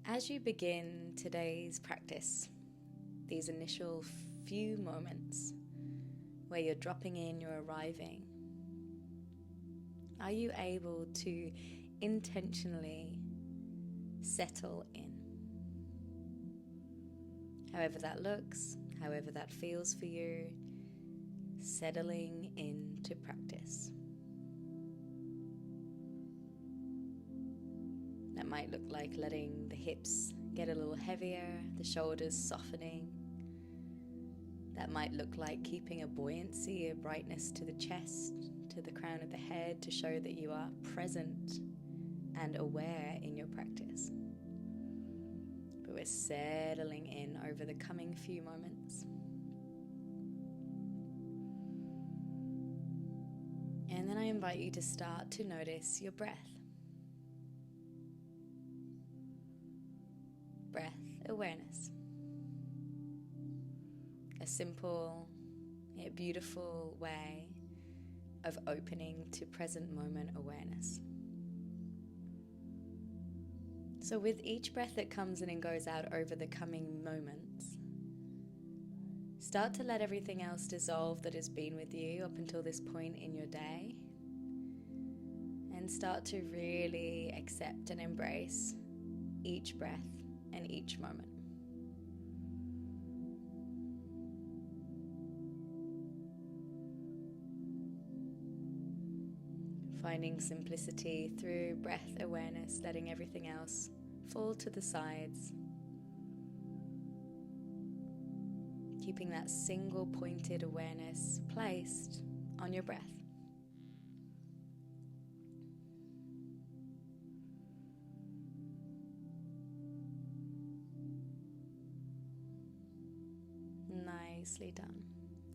As you begin today's practice, these initial few moments where you're dropping in, you're arriving, are you able to intentionally settle in? However that looks, however that feels for you, settling into practice. That might look like letting the hips get a little heavier, the shoulders softening. That might look like keeping a buoyancy, a brightness to the chest, to the crown of the head, to show that you are present and aware in your practice. But we're settling in over the coming few moments. And then I invite you to start to notice your breath. Breath awareness. A simple yet beautiful way of opening to present moment awareness. So with each breath that comes in and goes out over the coming moments, start to let everything else dissolve that has been with you up until this point in your day, and start to really accept and embrace each breath and each moment. Finding simplicity through breath awareness, letting everything else fall to the sides. Keeping that single pointed awareness placed on your breath. Nicely done.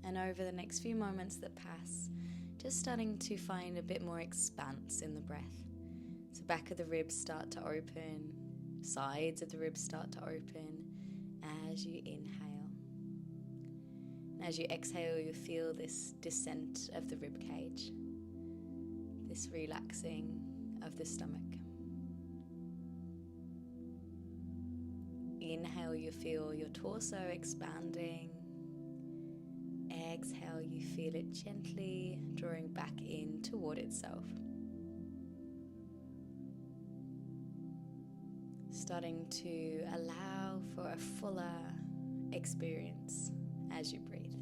And over the next few moments that pass, just starting to find a bit more expanse in the breath. So back of the ribs start to open, sides of the ribs start to open as you inhale. And as you exhale, you feel this descent of the rib cage, this relaxing of the stomach. Inhale, you feel your torso expanding. Exhale, you feel it gently drawing back in toward itself. Starting to allow for a fuller experience as you breathe.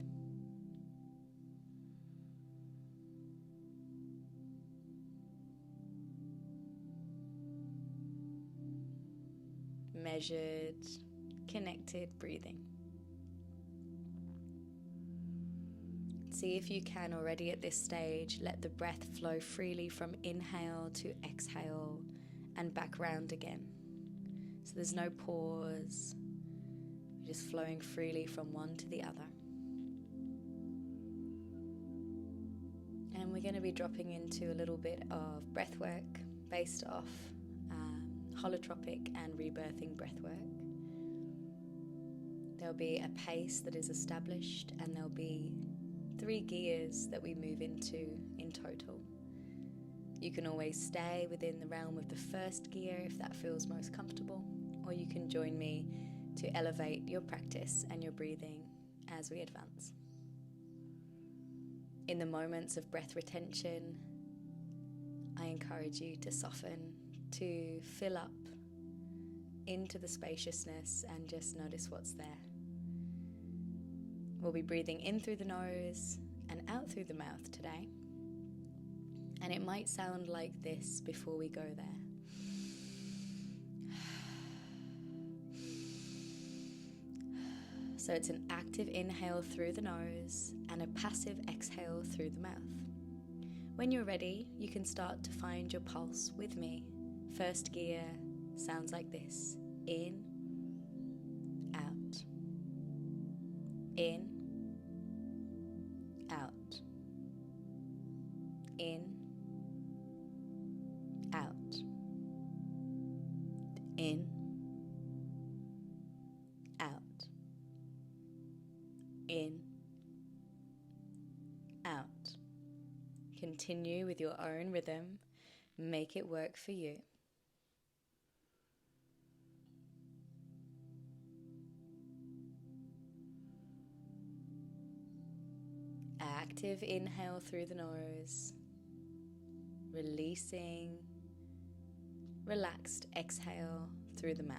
Measured, connected breathing. See if you can already at this stage let the breath flow freely from inhale to exhale and back round again. So there's no pause, you're just flowing freely from one to the other. And we're going to be dropping into a little bit of breathwork based off holotropic and rebirthing breathwork. There'll be a pace that is established, and there'll be 3 gears that we move into in total. You can always stay within the realm of the first gear if that feels most comfortable, or you can join me to elevate your practice and your breathing as we advance. In the moments of breath retention, I encourage you to soften, to fill up into the spaciousness and just notice what's there. We'll be breathing in through the nose and out through the mouth today. And it might sound like this before we go there. So it's an active inhale through the nose and a passive exhale through the mouth. When you're ready, you can start to find your pulse with me. First gear sounds like this. In, out. In, out. In, out. In, out. In, out. Continue with your own rhythm. Make it work for you. Active inhale through the nose, releasing, relaxed exhale through the mouth.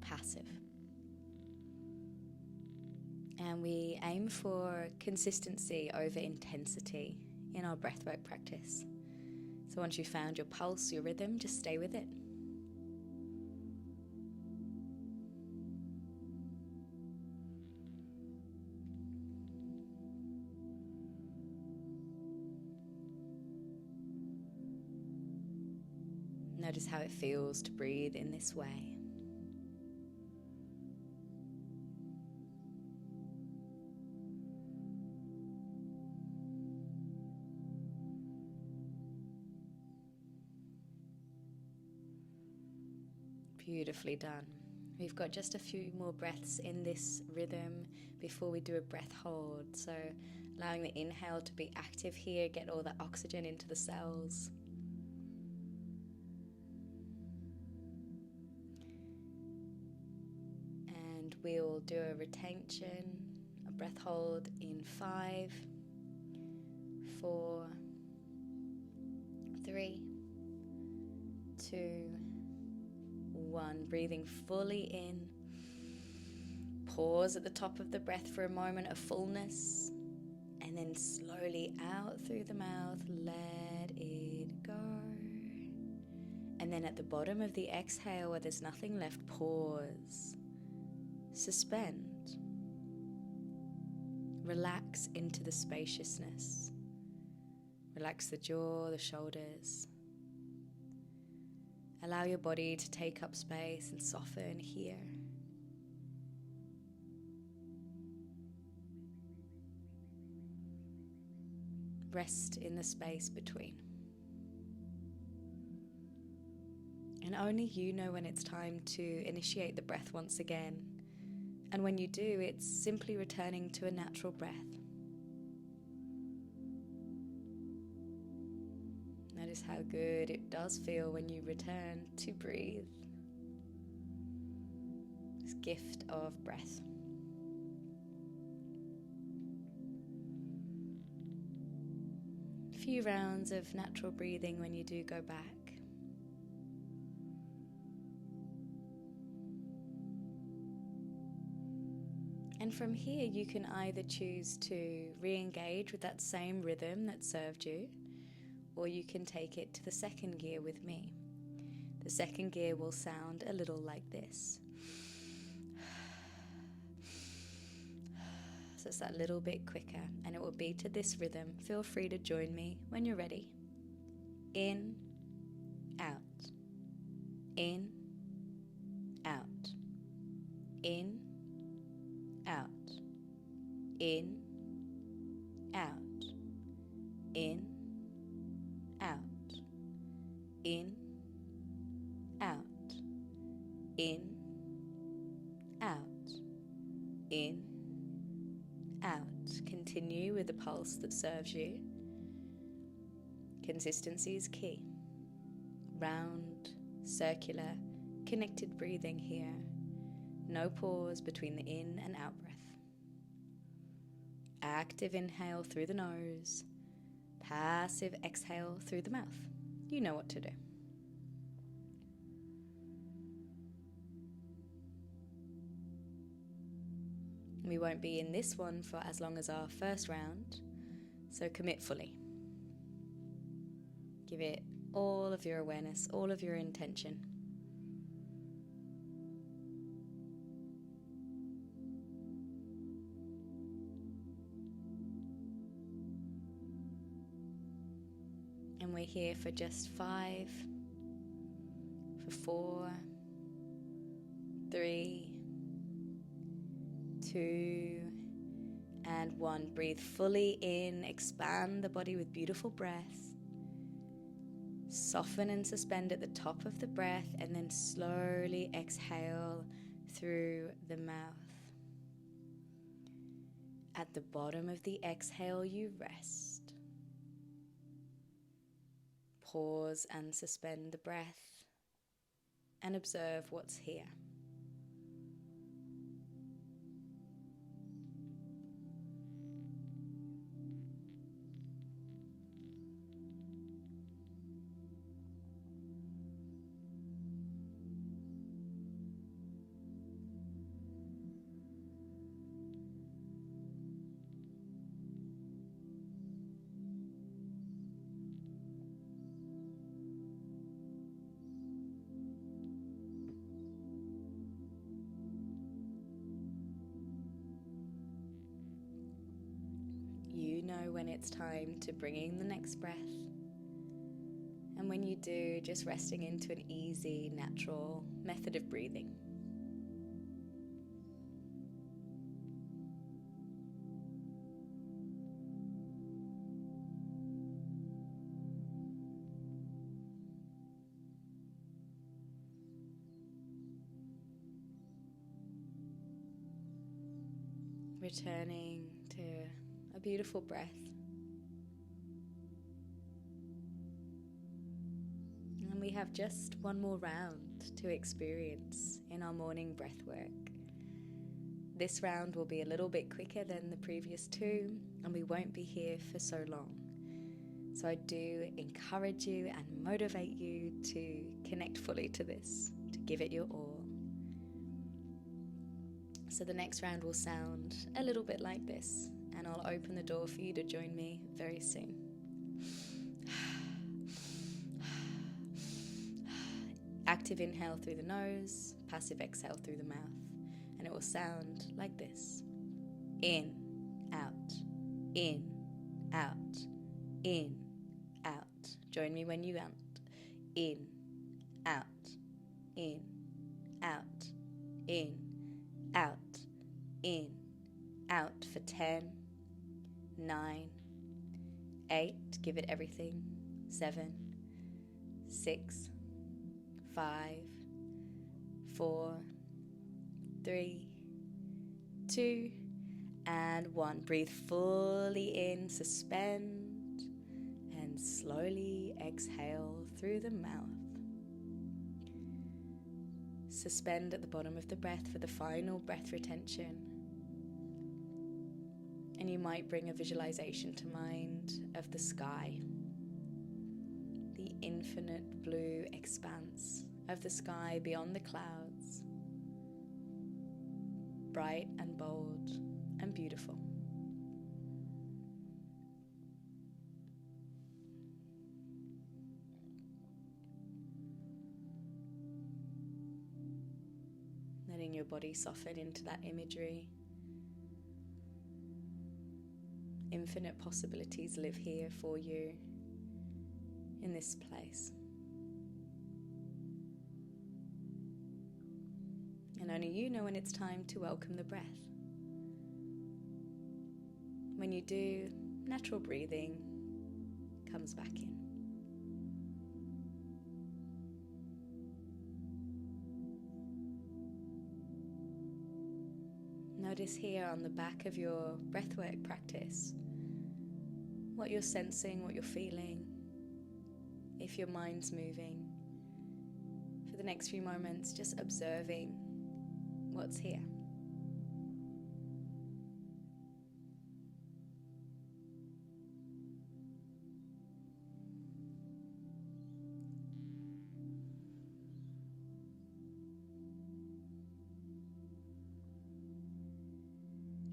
Passive. And we aim for consistency over intensity in our breathwork practice. So once you've found your pulse, your rhythm, just stay with it. Notice how it feels to breathe in this way. Beautifully done. We've got just a few more breaths in this rhythm before we do a breath hold. So allowing the inhale to be active here, get all the oxygen into the cells. And we'll do a retention, a breath hold in 5, 4, 3, 2, 1. Breathing fully in. Pause at the top of the breath for a moment of fullness, and then slowly out through the mouth, let it go. And then at the bottom of the exhale, where there's nothing left, pause. Suspend. Relax into the spaciousness. Relax the jaw, the shoulders. Allow your body to take up space and soften here. Rest in the space between. And only you know when it's time to initiate the breath once again. And when you do, it's simply returning to a natural breath. Notice how good it does feel when you return to breathe. This gift of breath. A few rounds of natural breathing when you do go back. And from here you can either choose to re-engage with that same rhythm that served you, or you can take it to the second gear with me. The second gear will sound a little like this. So it's that little bit quicker, and it will be to this rhythm. Feel free to join me when you're ready. In, out. In, out. In, out. In, out. In, out. In, out. In, out. In, out. Continue with the pulse that serves you. Consistency is key. Round, circular, connected breathing here. No pause between the in and out breath. Active inhale through the nose. Passive exhale through the mouth. You know what to do. We won't be in this one for as long as our first round, so commit fully. Give it all of your awareness, all of your intention. And we're here for just 5, for 4, 3, 2, and 1. Breathe fully in, expand the body with beautiful breath. Soften and suspend at the top of the breath, and then slowly exhale through the mouth. At the bottom of the exhale, you rest. Pause and suspend the breath and observe what's here. know when it's time to bring in the next breath. And when you do, just resting into an easy, natural method of breathing. Returning to a beautiful breath. And we have just one more round to experience in our morning breath work. This round will be a little bit quicker than the previous two, and we won't be here for so long. So I do encourage you and motivate you to connect fully to this, to give it your all. So the next round will sound a little bit like this, and I'll open the door for you to join me very soon. Active inhale through the nose, passive exhale through the mouth, and it will sound like this. In, out, in, out, in, out. Join me when you out. In, out, in, out, in, out, in, out for 10, 9, 8, give it everything, 7, 6, 5, 4, 3, 2, and 1. Breathe fully in, suspend, and slowly exhale through the mouth. Suspend at the bottom of the breath for the final breath retention. And you might bring a visualization to mind of the sky, the infinite blue expanse of the sky beyond the clouds, bright and bold and beautiful. Letting your body soften into that imagery. Infinite possibilities live here for you in this place. And only you know when it's time to welcome the breath. When you do, natural breathing comes back in. Notice here on the back of your breathwork practice what you're sensing, what you're feeling, if your mind's moving. For the next few moments, just observing what's here.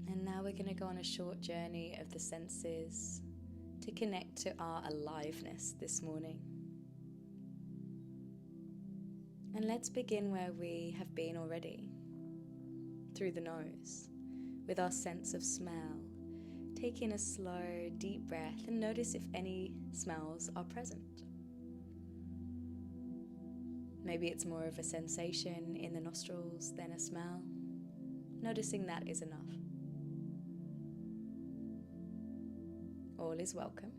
And now we're going to go on a short journey of the senses to connect to our aliveness this morning. And let's begin where we have been already, through the nose, with our sense of smell. Take in a slow, deep breath and notice if any smells are present. Maybe it's more of a sensation in the nostrils than a smell. Noticing that is enough. All is welcome.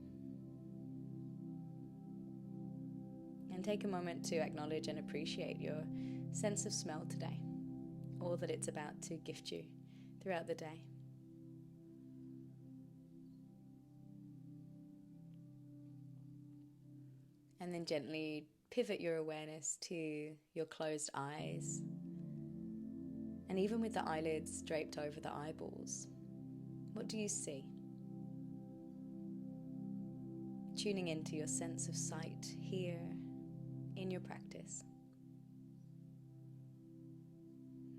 And take a moment to acknowledge and appreciate your sense of smell today, all that it's about to gift you throughout the day. And then gently pivot your awareness to your closed eyes. And even with the eyelids draped over the eyeballs, what do you see? Tuning into your sense of sight here in your practice.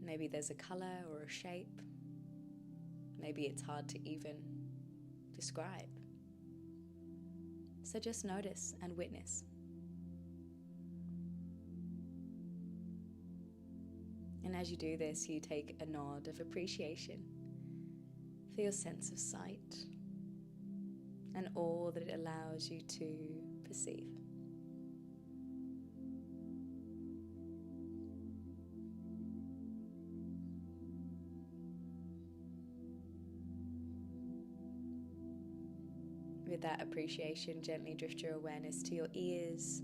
Maybe there's a color or a shape. Maybe it's hard to even describe. So just notice and witness. And as you do this, you take a nod of appreciation for your sense of sight, and all that it allows you to perceive. With that appreciation, gently drift your awareness to your ears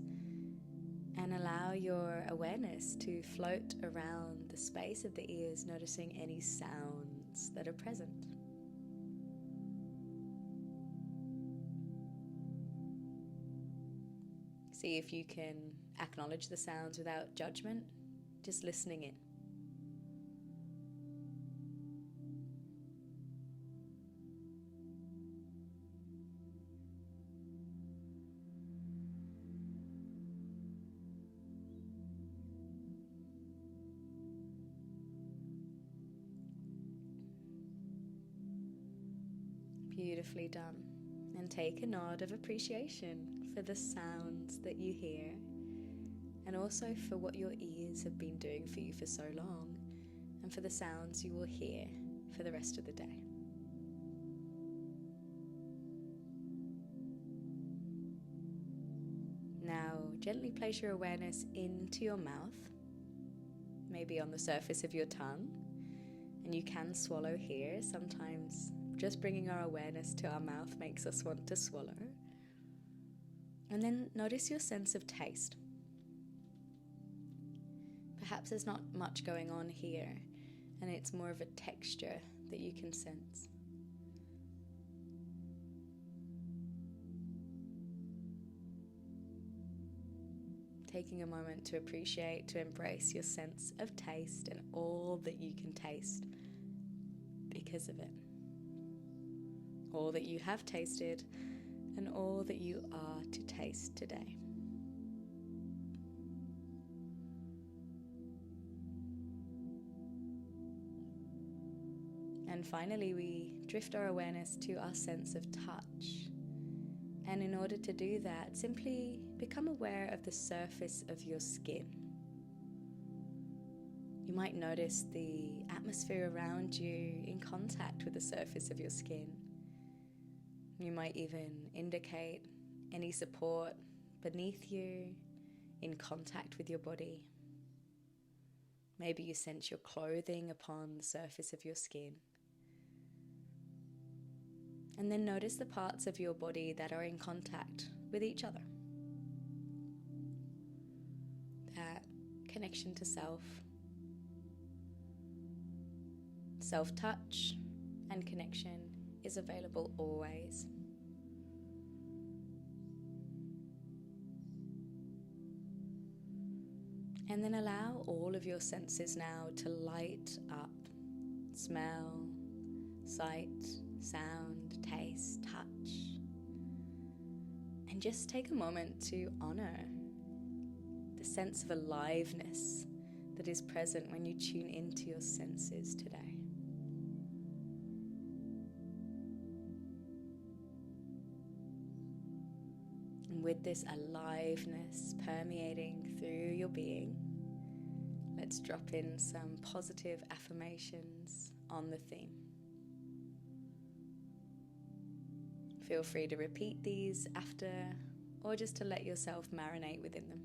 and allow your awareness to float around the space of the ears, noticing any sounds that are present. See if you can acknowledge the sounds without judgment, just listening in. Beautifully done. And take a nod of appreciation for the sounds that you hear, and also for what your ears have been doing for you for so long, and for the sounds you will hear for the rest of the day. Now, gently place your awareness into your mouth, maybe on the surface of your tongue, and you can swallow here. Sometimes just bringing our awareness to our mouth makes us want to swallow. And then notice your sense of taste. Perhaps there's not much going on here, and it's more of a texture that you can sense. Taking a moment to appreciate, to embrace your sense of taste and all that you can taste because of it. All that you have tasted and all that you are to taste today. And finally, we drift our awareness to our sense of touch. And in order to do that, simply become aware of the surface of your skin. You might notice the atmosphere around you in contact with the surface of your skin. You might even indicate any support beneath you, in contact with your body. Maybe you sense your clothing upon the surface of your skin. And then notice the parts of your body that are in contact with each other. That connection to self. Self-touch and connection is available always. And then allow all of your senses now to light up. Smell, sight, sound, taste, touch. And just take a moment to honor the sense of aliveness that is present when you tune into your senses today. And with this aliveness permeating through your being, let's drop in some positive affirmations on the theme. Feel free to repeat these after, or just to let yourself marinate within them.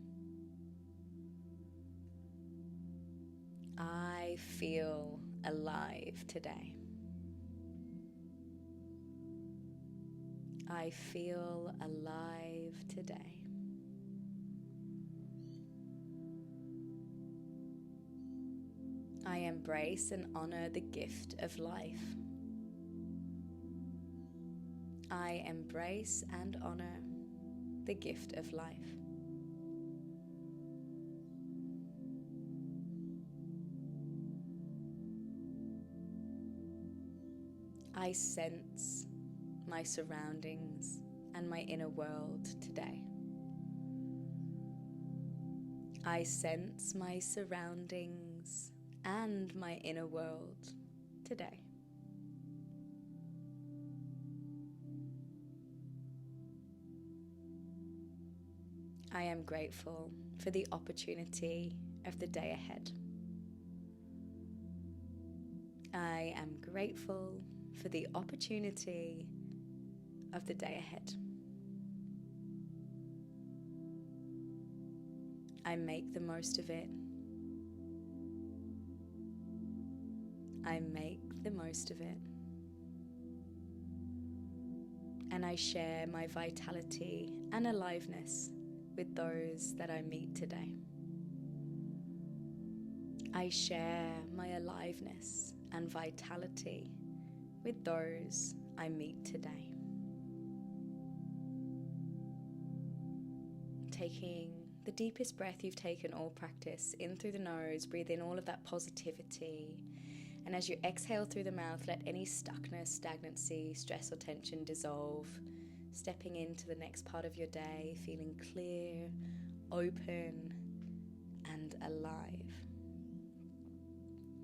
I feel alive today. I feel alive today. I embrace and honor the gift of life. I embrace and honor the gift of life. I sense my surroundings and my inner world today. I sense my surroundings and my inner world today. I am grateful for the opportunity of the day ahead. I am grateful for the opportunity of the day ahead. I make the most of it. I make the most of it. And I share my vitality and aliveness with those that I meet today. I share my aliveness and vitality with those I meet today. Taking the deepest breath you've taken all practice, in through the nose, breathe in all of that positivity. And as you exhale through the mouth, let any stuckness, stagnancy, stress or tension dissolve, stepping into the next part of your day, feeling clear, open, and alive.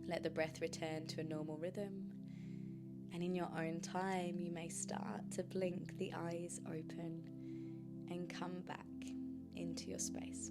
Let the breath return to a normal rhythm, and in your own time, you may start to blink the eyes open and come back into your space.